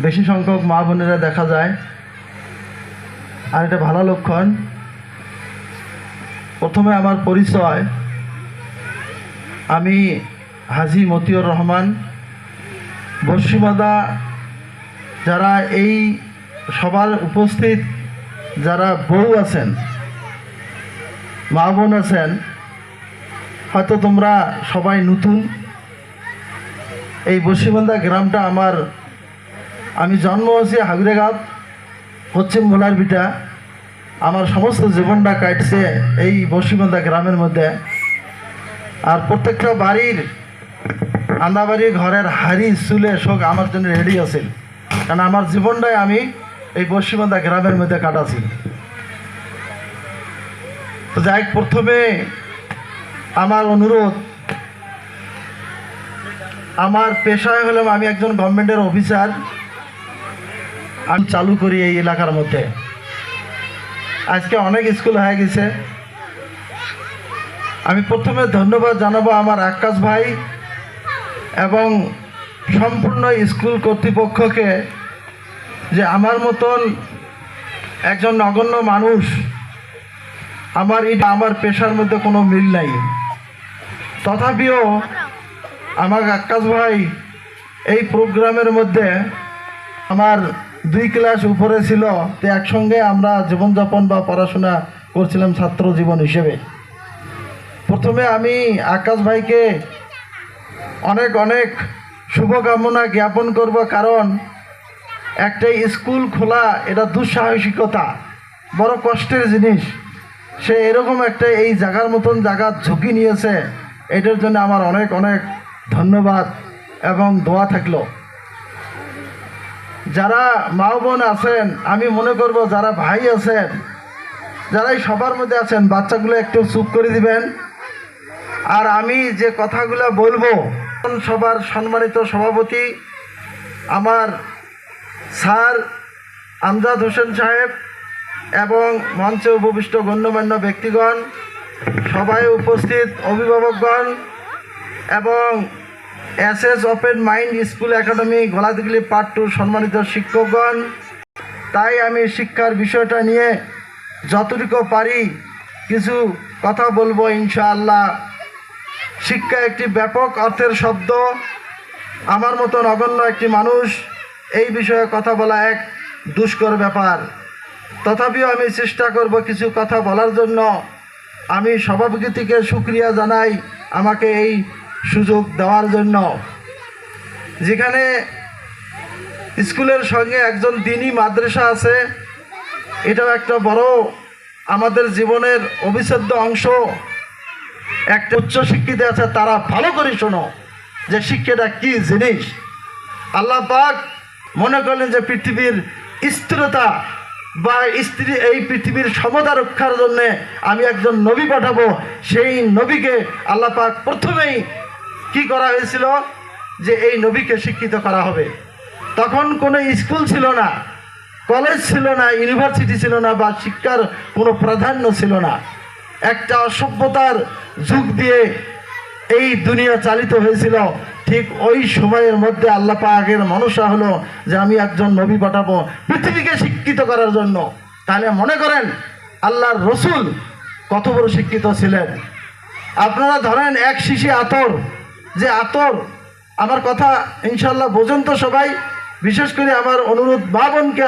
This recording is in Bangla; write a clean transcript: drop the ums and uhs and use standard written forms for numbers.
বেশি সংখ্যক মা বোনেরা দেখা যায়, আর এটা ভালো লক্ষণ। প্রথমে আমার পরিচয়, আমি হাজী মতিউর রহমান। বসিমাদা যারা এই সবার উপস্থিত যারা বউ আছেন, মা বোন আছেন, হয়তো তোমরা সবাই নতুন। এই বসিবান্ধা গ্রামটা আমি জন্ম হয়েছি হাবিরাঘাট, পশ্চিম ভোলার বিটা। আমার সমস্ত জীবনটা কাটছে এই বসিবান্ধা গ্রামের মধ্যে। আর প্রত্যেকটা বাড়ির আন্দাবাড়ির ঘরের হাড়ি চুলে শোক আমার জন্য রেডি আছে, কারণ আমার জীবনটাই আমি এই বসিবান্ধা গ্রামের মধ্যে কাটাছি। তো যাই প্রথমে আমার অনুরোধ, আমার পেশায় হলাম আমি একজন গভর্নমেন্টের অফিসার। আমি চালু করি এই এলাকার মধ্যে। আজকে অনেক স্কুল হয়ে গেছে। আমি প্রথমে ধন্যবাদ জানাবো আমার আকাশ ভাই এবং সম্পূর্ণ স্কুল কর্তৃপক্ষকে, যে আমার মতন একজন নগণ্য মানুষ, আমার পেশার মধ্যে কোনো মিল নাই, তথাপিও আমার আকাশ ভাই এই প্রোগ্রামের মধ্যে আমার 2 ক্লাস উপরে ছিল, তো একসঙ্গে আমরা জীবনযাপন বা পড়াশোনা করছিলাম ছাত্র জীবন হিসেবে। প্রথমে আমি আকাশ ভাইকে অনেক অনেক শুভকামনা জ্ঞাপন করব, কারণ একটা স্কুল খোলা এটা দুঃসাহসিকতা, বড় কষ্টের জিনিস। সে এরকম একটা এই জায়গার মতন জায়গার ঝুঁকি নিয়েছে, এটার জন্য আমার অনেক অনেক ধন্যবাদ এবং দোয়া থাকলো। যারা মা বোন আছেন, আমি মনে করব যারা ভাই আছেন, যারা এই সবার মধ্যে আছেন, বাচ্চাগুলো একটু চুপ করে দিবেন। আর আমি যে কথাগুলো বলবো, সবার সম্মানিত সভাপতি আমার স্যার আমজাদ হোসেন সাহেব এবং মঞ্চে উপবিষ্ট গণ্যমান্য ব্যক্তিগণ, সবাই উপস্থিত অভিভাবকগণ এবং SS open mind school academy গলাদিগলি পার্ট 2 সম্মানিত শিক্ষকগণ, তাই আমি শিক্ষার বিষয়টা নিয়ে যতটুকু পারি কিছু কথা বলবো ইনশাআল্লাহ। শিক্ষা একটি ব্যাপক অর্থের শব্দ। আমার মতো নগণ্য একটি মানুষ এই বিষয়ে কথা বলা এক দুষ্কর ব্যাপার, তথাপিও আমি চেষ্টা করব কিছু কথা বলার জন্য। আমি সভাপতিকে শুকরিয়া জানাই আমাকে এই সুযোগ দেওয়ার জন্য। যেখানে স্কুলের সঙ্গে একজন দ্বীনি মাদ্রাসা আছে, এটাও একটা বড় আমাদের জীবনের অবিচ্ছেদ্য অংশ। একটা উচ্চশিক্ষিত আছে, তারা ভালো করে শোনো যে শিক্ষাটা কি জিনিস। আল্লাহ পাক মনে করলেন যে পৃথিবীর স্থিরতা বা এই পৃথিবীর সমতা রক্ষার জন্যে আমি একজন নবী পাঠাবো। সেই নবীকে আল্লাহ পাক প্রথমেই কি করা হয়েছিল, যে এই নবীকে শিক্ষিত করা হবে। তখন কোনো স্কুল ছিল না, কলেজ ছিল না, ইউনিভার্সিটি ছিল না, বা শিক্ষার কোনো প্রাধান্য ছিল না। একটা অসভ্যতার যুগ দিয়ে এই দুনিয়া চালিত হয়েছিল। ঠিক ওই সময়ের মধ্যে আল্লাহ পাকের মনসা হলো যে আমি একজন নবী পাঠাবো পৃথিবীকে শিক্ষিত করার জন্য। তাহলে মনে করেন আল্লাহর রসুল কত বড় শিক্ষিত ছিলেন। আপনারা ধরেন এক শিশি আতর, যে আতর, আমার কথা ইনশাল্লাহ বোঝেন তো সবাই। বিশেষ করে আমার অনুরোধ, মা বোনকে